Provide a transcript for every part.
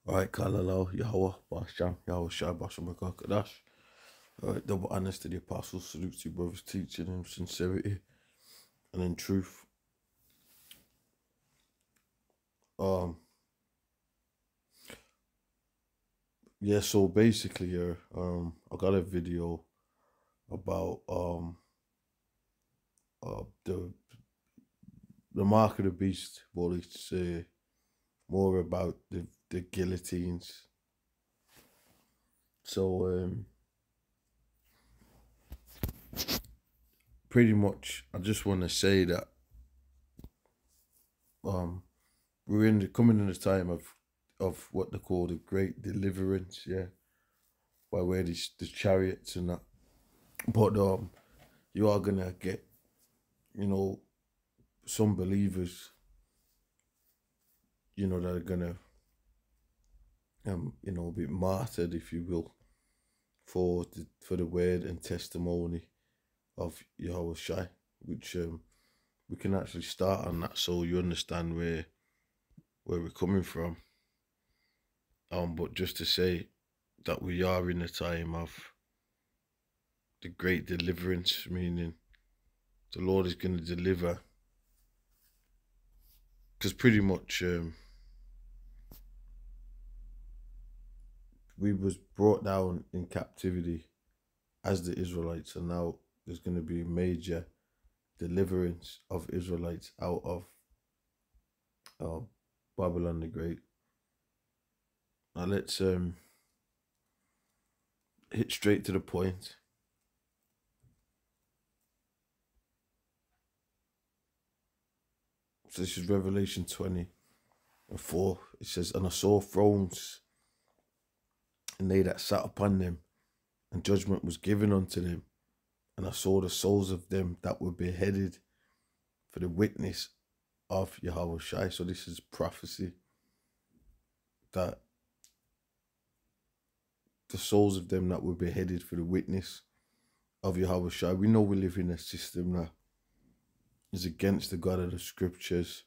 Alright, Kalala, Yahweh, Basham, Yahweh Shai, Basham, Kadash. Alright, double honest to the apostles, salute to your brothers, teaching in sincerity and in truth. Yeah, so basically here, I got a video about the mark of the beast, but it's more about the guillotines. So pretty much I just wanna say that we're coming in the time of what they call the great deliverance, yeah. By where the chariots and that. But you are gonna get, some believers, that are gonna be martyred, if you will, for the word and testimony of Yahweh Shai, which we can actually start on that so you understand where we're coming from. But just to say that we are in a time of the great deliverance, meaning the Lord is going to deliver. Because pretty much we was brought down in captivity as the Israelites, and now there's going to be a major deliverance of Israelites out of Babylon the Great. Now let's hit straight to the point. So this is Revelation 20:4. It says, "And I saw thrones, and they that sat upon them, and judgment was given unto them. And I saw the souls of them that were beheaded for the witness of Yahweh Shai." So this is prophecy that the souls of them that were beheaded for the witness of Yahweh Shai. We know we live in a system that is against the God of the scriptures,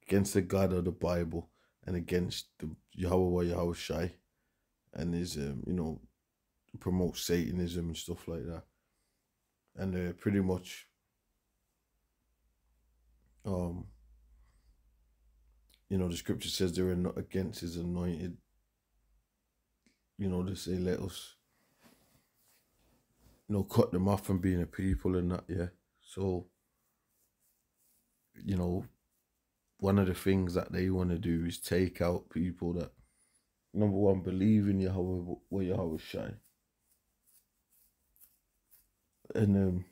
against the God of the Bible, and against the Yahweh Shai, and is promotes Satanism and stuff like that. And pretty much the scripture says they are not against his anointed. They say let us cut them off from being a people and that, yeah. So one of the things that they want to do is take out people that, number one, believe in Yahweh Shai, and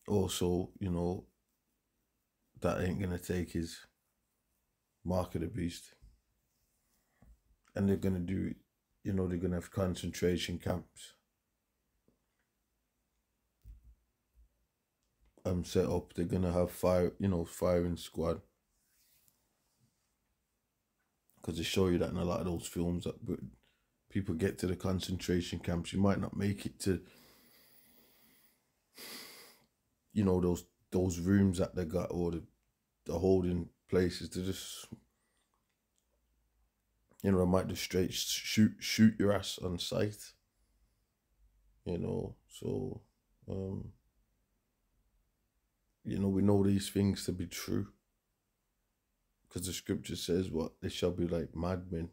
also that ain't gonna take his mark of the beast, and they're gonna do it. They're gonna have concentration camps set up. They're gonna have firing squad, because they show you that in a lot of those films that people get to the concentration camps. You might not make it to those rooms that they got, or the holding places. They just they might just straight shoot your ass on sight. So we know these things to be true, because the scripture says what they shall be like madmen,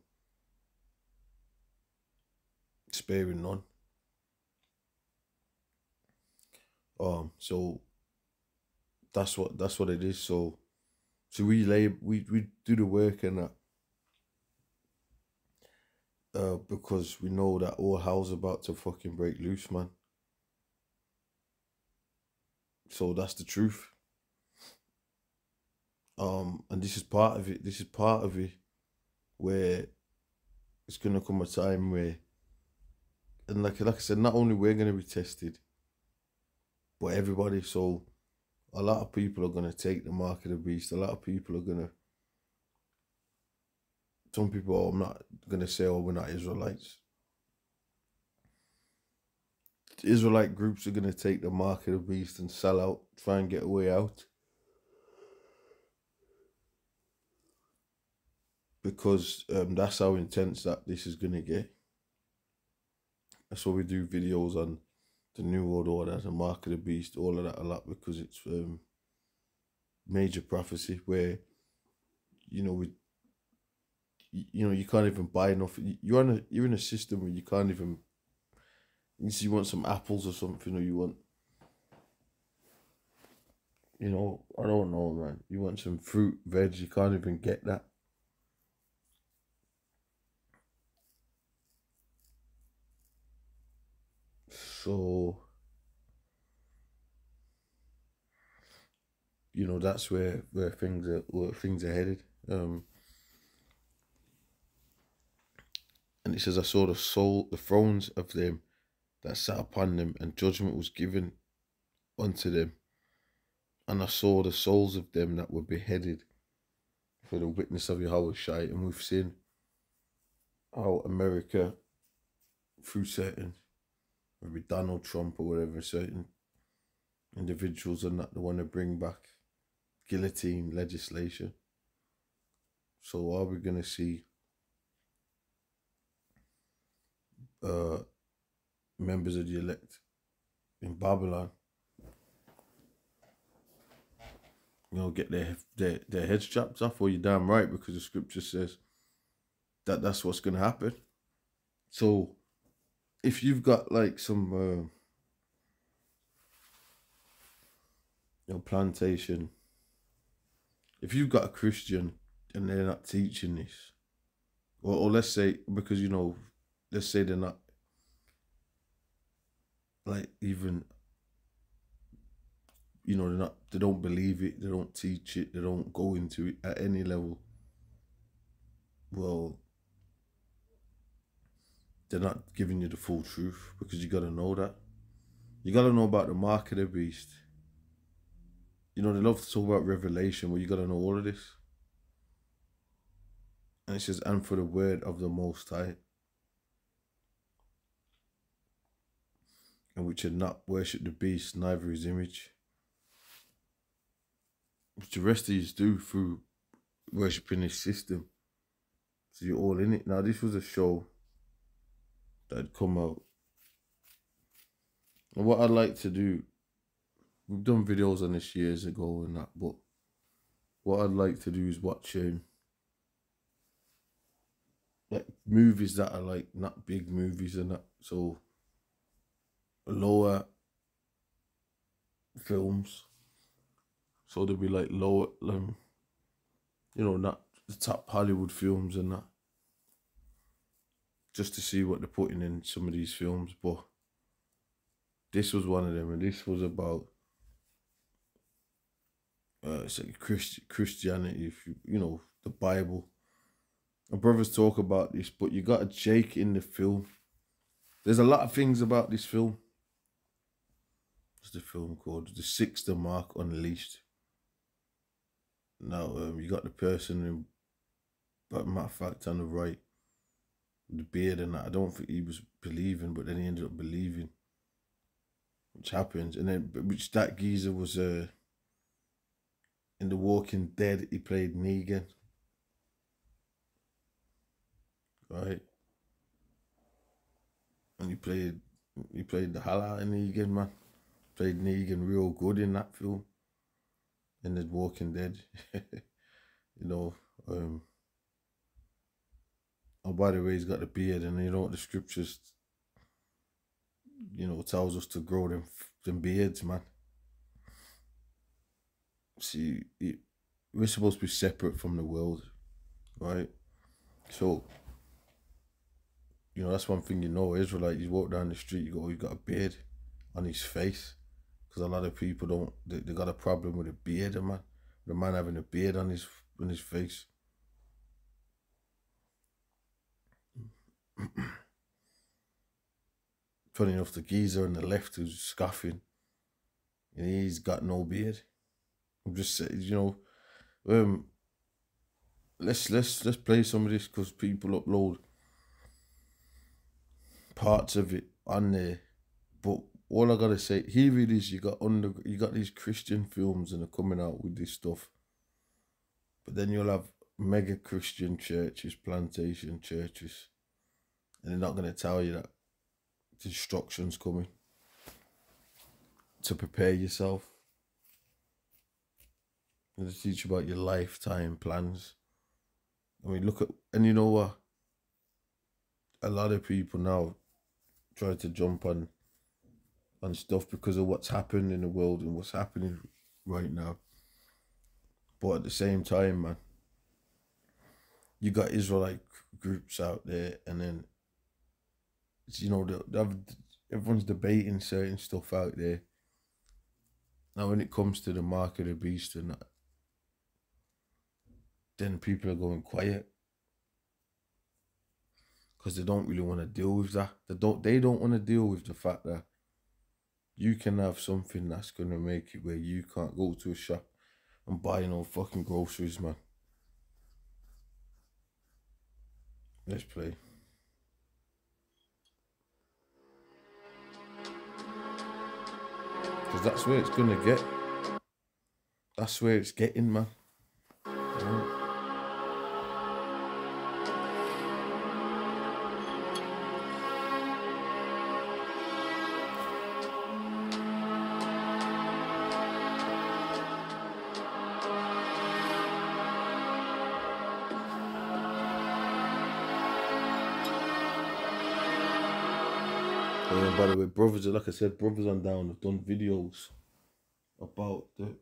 sparing none. So that's what it is. So we do the work and that, because we know that all hell's about to fucking break loose, man. So that's the truth. And this is part of it. This is part of it, where it's gonna come a time where, and like I said, not only we're gonna be tested, but everybody. So a lot of people are gonna take the mark of the beast. A lot of people are gonna. Some people, I'm not gonna say, oh, we're not Israelites. The Israelite groups are gonna take the mark of the beast and sell out, try and get a way out. because that's how intense that this is gonna get. That's why we do videos on the New World Order, the Mark of the Beast, all of that a lot, because it's major prophecy where you know we you can't even buy enough. You're in a system where you can't even. You want some apples or something, or you want, I don't know, man. You want some fruit, veg, you can't even get that. So, that's where things are headed. And it says, I saw the thrones of them that sat upon them, and judgment was given unto them. And I saw the souls of them that were beheaded for the witness of Yahweh Shai. And we've seen how America, through certain, maybe Donald Trump or whatever, certain individuals are not the one to bring back guillotine legislation. So are we going to see members of the elect in Babylon, get their heads chopped off? Well, you're damn right, because the scripture says that that's what's going to happen. So if you've got like some plantation, if you've got a Christian and they're not teaching this, or let's say, because let's say they're not like even they don't believe it, they don't teach it, they don't go into it at any level. Well, they're not giving you the full truth, because you got to know that. You got to know about the mark of the beast. They love to talk about Revelation, but you got to know all of this. And it says, and for the word of the Most High, and which had not worshipped the beast, neither his image, which the rest of you do through worshipping this system. So you're all in it. Now, this was a show that had come out. And what I'd like to do, we've done videos on this years ago and that, but what I'd like to do is watch like movies that are like not big movies and that, so lower films. So there'll be like lower, not the top Hollywood films and that, just to see what they're putting in some of these films. But this was one of them, and this was about it's like Christianity, if the Bible. My brothers talk about this, but you got a Jake in the film. There's a lot of things about this film. What's the film called? The Sixth Mark Unleashed. Now, you got the person who, but matter of fact, on the right, with the beard and that. I don't think he was believing, but then he ended up believing, which happens. And then, which that geezer was in The Walking Dead. He played Negan, right? And he played the hell out of Negan, man. Played Negan real good in that film, in The Walking Dead. Oh, by the way, he's got the beard, and what the scriptures, tells us to grow them beards, man. See, we're supposed to be separate from the world, right? So, that's one thing Israelite, you walk down the street, he's got a beard on his face, because a lot of people don't, they got a problem with a beard, man. The man having a beard on his face. Funny enough, the geezer on the left who's scoffing, and he's got no beard. I'm just saying, let's play some of this, because people upload parts of it on there. But all I gotta say, here it is. You got these Christian films and they're coming out with this stuff, but then you'll have mega Christian churches, plantation churches, and they're not going to tell you that destruction's coming, to prepare yourself. And they teach you about your lifetime plans. I mean, look at, and you know what? A lot of people now try to jump on stuff because of what's happened in the world and what's happening right now. But at the same time, man, you got Israelite groups out there, and then, you know, everyone's debating certain stuff out there. Now, when it comes to the mark of the beast and that, then people are going quiet because they don't really want to deal with that. They don't want to deal with the fact that you can have something that's going to make it where you can't go to a shop and buy no fucking groceries, man. Let's play. Because that's where it's going to get. That's where it's getting, man. Yeah. By the way, brothers, like I said, brothers on down have done videos about the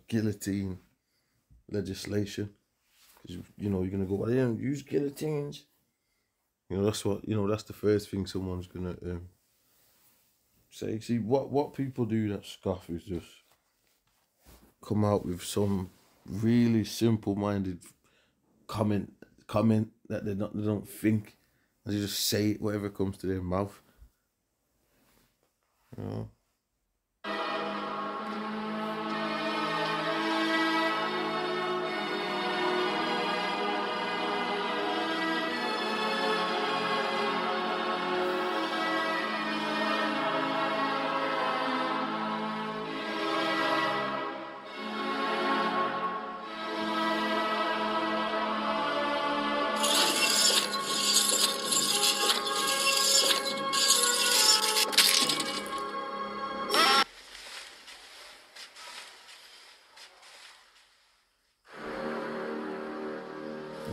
guillotine legislation. You know, you're gonna go, well, they don't use guillotines. You know, that's what, you know, that's the first thing someone's gonna say. See, what people do that scoff is just come out with some really simple-minded comment that they don't think, and they just say whatever comes to their mouth. You know.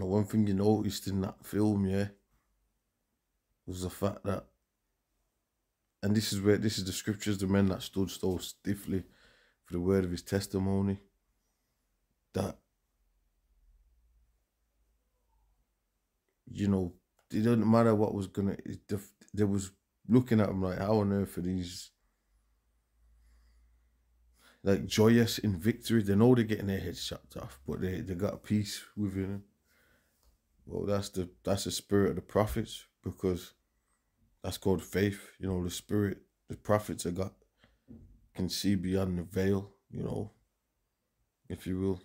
One thing you noticed in that film, yeah, was the fact that, and this is the scriptures, the men that stood so stiffly for the word of his testimony, that, you know, it didn't matter what was gonna, they was looking at him like, how on earth are these, like, joyous in victory? They know they're getting their heads chopped off, but they got peace within them. Well, that's the spirit of the prophets, because that's called faith. You know, the spirit the prophets have got can see beyond the veil, you know, if you will.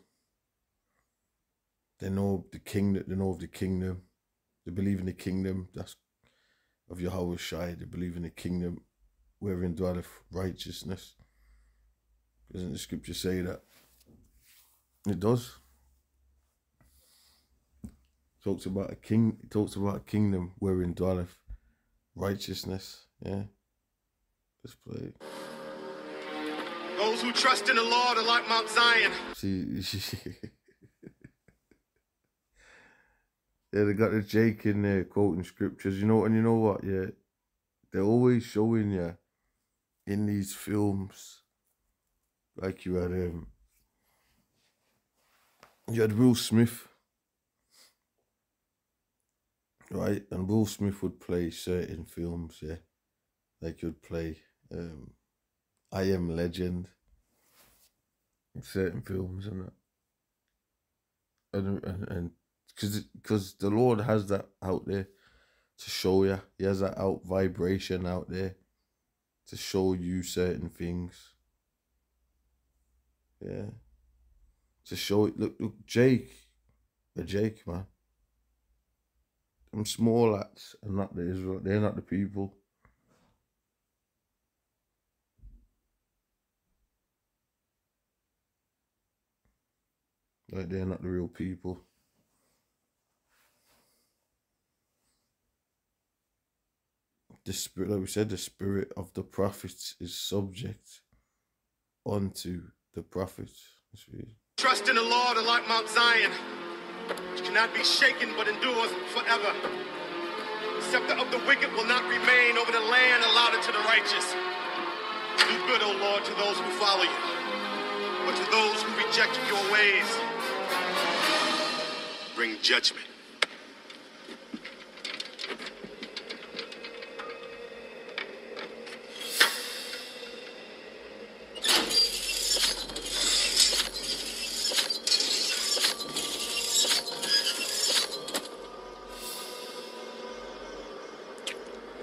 They know the kingdom. They know of the kingdom. They believe in the kingdom. That's of Yahweh Shai. They believe in the kingdom wherein dwelleth righteousness. Doesn't the scripture say that? It does. Talks about a king. It talks about a kingdom wherein dwelleth righteousness. Yeah. Let's play. Those who trust in the Lord are like Mount Zion. See, yeah, they got the Jake in there quoting scriptures. You know, and you know what? Yeah, they're always showing you in these films, like you had Will Smith. Right, and Will Smith would play certain films, yeah. Like he would play I Am Legend in certain films and that. And because the Lord has that out there to show you. He has that out vibration out there to show you certain things. Yeah. To show it. Look, Jake, man. Them small acts are not the Israel. They're not the people. Like they're not the real people. The spirit, like we said, the spirit of the prophets is subject unto the prophets. Trust in the Lord are like Mount Zion, which cannot be shaken but endures forever. The scepter of the wicked will not remain over the land allotted to the righteous. Do good, O Lord, to those who follow you, but to those who reject your ways, bring judgment.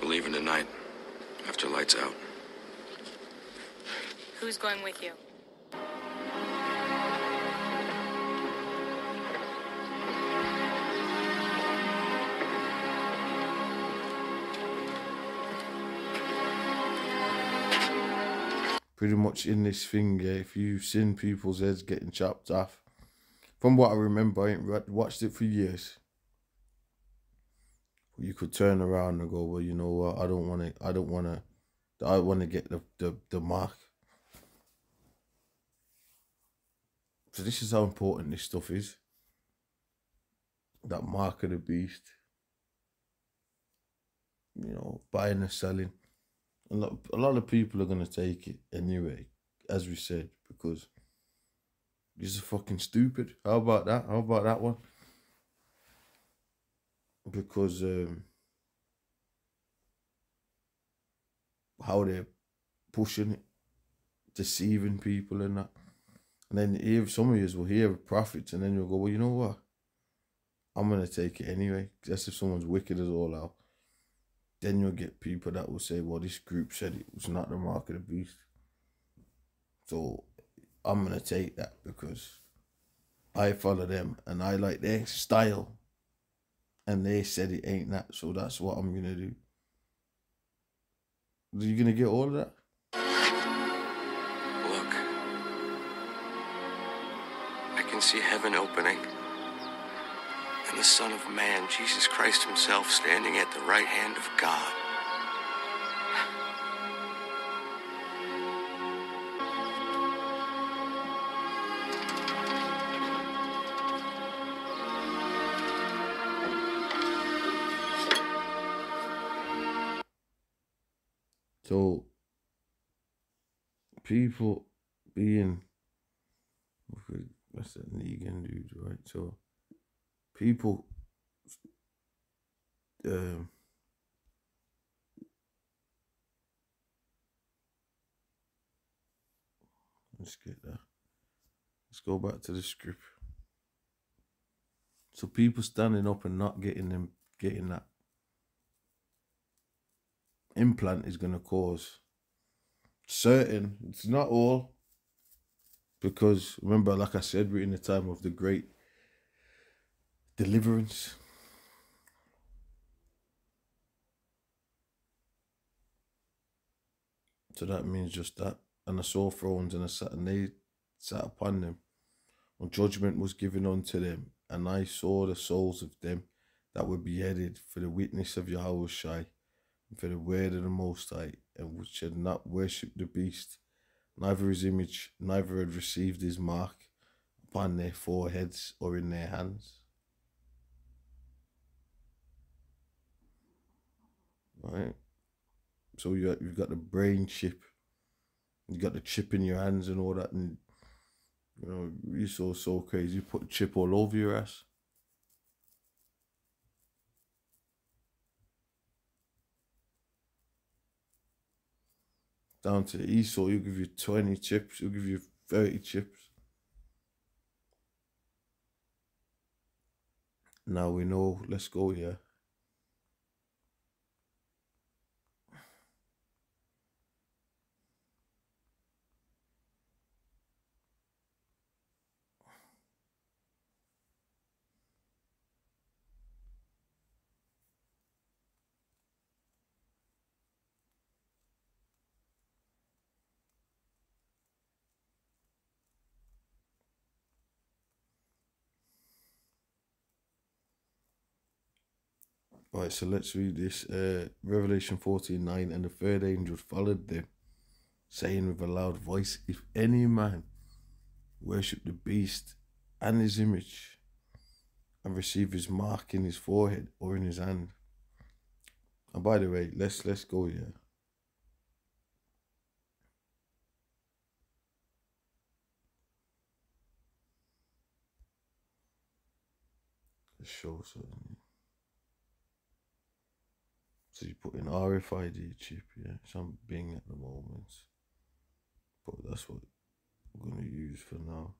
We're leaving tonight, after lights out. Who's going with you? Pretty much in this thing, yeah, if you've seen people's heads getting chopped off, from what I remember, I ain't watched it for years. You could turn around and go, well, you know what, I want to get the mark. So this is how important this stuff is. That mark of the beast. You know, buying and selling. A lot of people are going to take it anyway, as we said, because these are fucking stupid. How about that? How about that one? Because how they're pushing it, deceiving people and that. And then some of you will hear prophets and then you'll go, well, you know what? I'm going to take it anyway. That's if someone's wicked as all out. Then you'll get people that will say, well, this group said it was not the mark of the beast. So I'm going to take that because I follow them and I like their style. And they said it ain't that, so that's what I'm going to do. Are you going to get all of that? Look. I can see heaven opening. And the Son of Man, Jesus Christ himself, standing at the right hand of God. So, people being, what's that Negan dude, right? So, people, let's get that. Let's go back to the script. So, people standing up and not getting that implant is going to cause certain, it's not all, because remember, like I said, we're in the time of the great deliverance. So that means just that. And I saw thrones and they sat upon them. And judgment was given unto them. And I saw the souls of them that were beheaded for the witness of Yahweh Shai, and for the word of the Most High, and which had not worshipped the beast, neither his image, neither had received his mark upon their foreheads or in their hands. Right? So you've got the brain chip, you got the chip in your hands and all that, and you know, you're so crazy. You put a chip all over your ass. Down to Esau, he'll give you 20 chips, he'll give you 30 chips. Now we know, let's go here. Right, so let's read this. Revelation 14:9, and the third angel followed them, saying with a loud voice, if any man worship the beast and his image, and receive his mark in his forehead or in his hand. And by the way, let's go here. Let's show something. So you put in RFID chip, yeah. It's on Bing at the moment, but that's what I'm gonna use for now.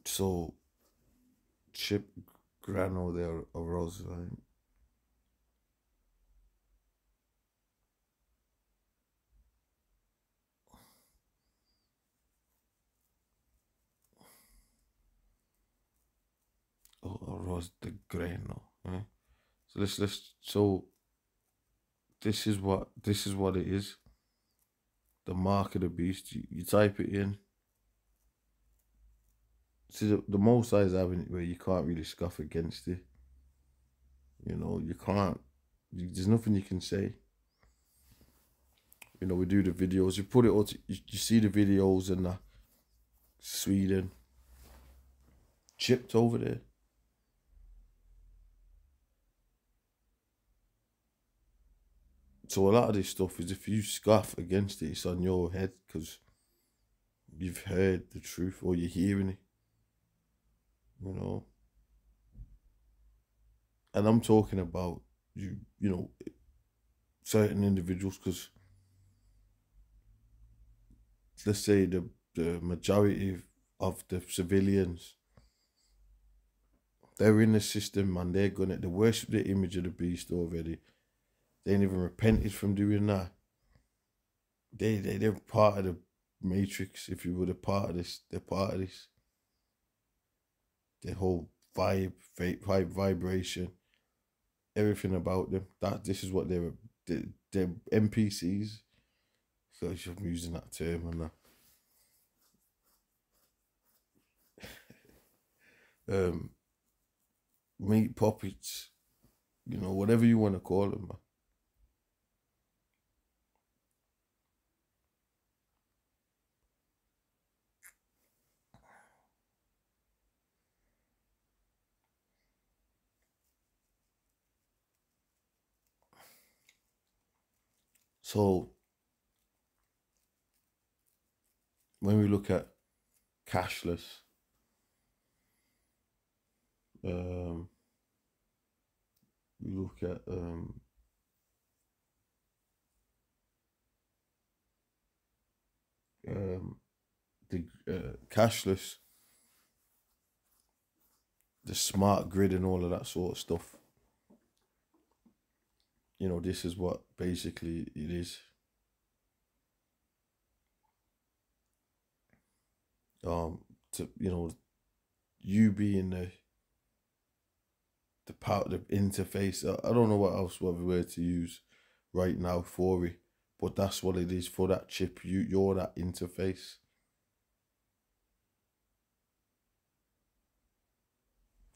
So chip grano there arose, right? Oh, arose the grano, right? So so this is what it is. The mark of the beast. You type it in. See, the most size having it where you can't really scoff against it. You know, you can't. There's nothing you can say. You know, we do the videos. You put it all. You see the videos in Sweden. Chipped over there. So a lot of this stuff is if you scoff against it, it's on your head because you've heard the truth or you're hearing it. You know. And I'm talking about you know, certain individuals because let's say the majority of the civilians, they're in the system and they worship the image of the beast already. They ain't even repented from doing that. They're part of the matrix. If you were part of this, they're part of this. The whole vibration, everything about them. This is what they're NPCs. So I'm using that term and that. Meat puppets, you know, whatever you want to call them, man. So when we look at cashless, we look at the cashless, the smart grid and all of that sort of stuff. You know, this is what basically it is. To you know, you being the part, the interface. I don't know what word to use right now for it, but that's what it is for that chip. You're that interface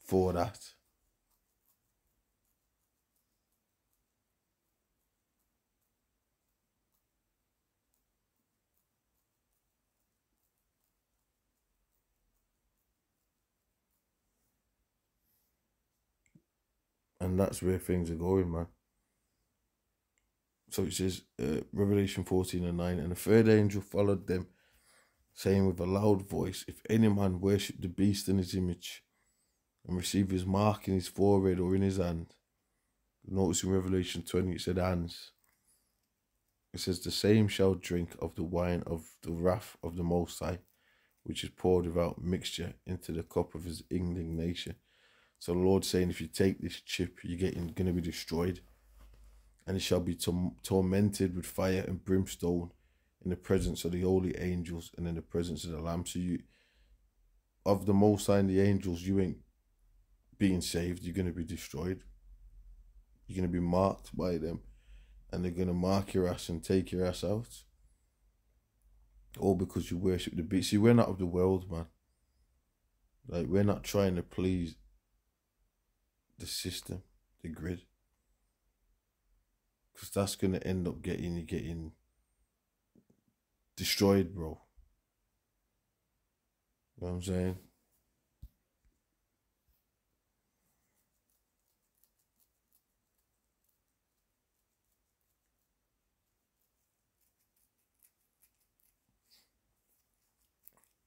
for that. And that's where things are going, man. So it says, Revelation 14:9, and the third angel followed them, saying with a loud voice, if any man worship the beast in his image and receive his mark in his forehead or in his hand. Notice in Revelation 20 it said hands. It says, the same shall drink of the wine of the wrath of the Most High, which is poured without mixture into the cup of his indignation. So the Lord's saying, if you take this chip, you're going to be destroyed. And it shall be tormented with fire and brimstone in the presence of the holy angels and in the presence of the Lamb. So of the Most High and the angels, you ain't being saved. You're going to be destroyed. You're going to be marked by them. And they're going to mark your ass and take your ass out. All because you worship the beast. See, we're not of the world, man. Like, we're not trying to please the system, the grid, because that's gonna end up getting you getting destroyed, bro. You know what I'm saying?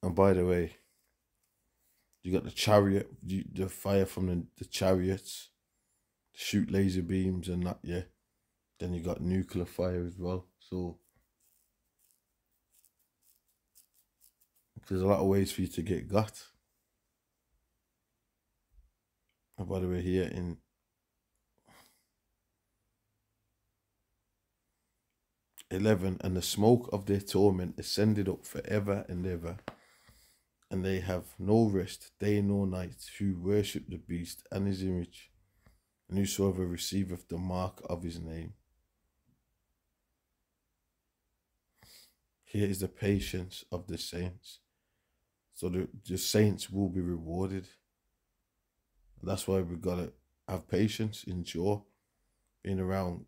And by the way, you got the chariot, the fire from the chariots, shoot laser beams and that, yeah. Then you got nuclear fire as well. So there's a lot of ways for you to get got. And by the way, here in '11, and the smoke of their torment ascended up forever and ever, and they have no rest day nor night who worship the beast and his image, and whosoever receiveth the mark of his name. Here is the patience of the saints. So the saints will be rewarded. That's why we gotta have patience, endure, being around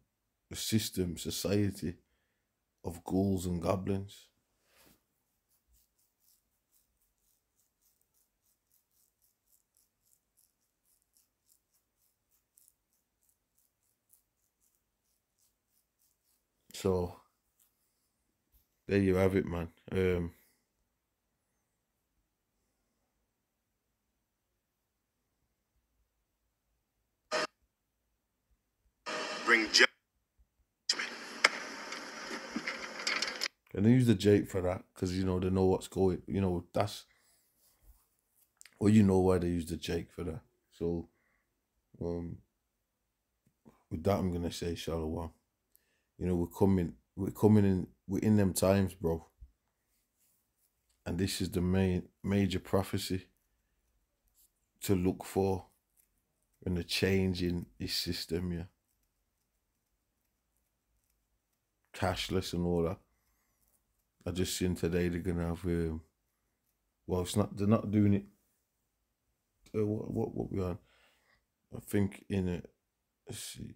a system, society of ghouls and goblins. So there you have it, man. Bring judgment. And they use the Jake for that because, you know, they know what's going. You know, that's, well, you know why they use the Jake for that. So, with that, I'm gonna say Shalom. You know, we're in them times, bro. And this is the major prophecy to look for in the change in this system, yeah. Cashless and all that. I just seen today they're gonna have well, it's not, they're not doing it. What we on? I think in it. Let's see.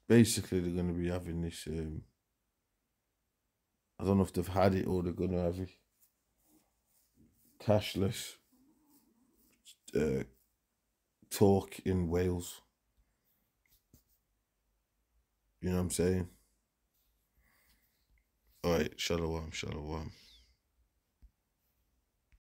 Basically, they're gonna be having this. I don't know if they've had it or they're gonna have it. Cashless talk in Wales. You know what I'm saying? All right, shalom, shalom.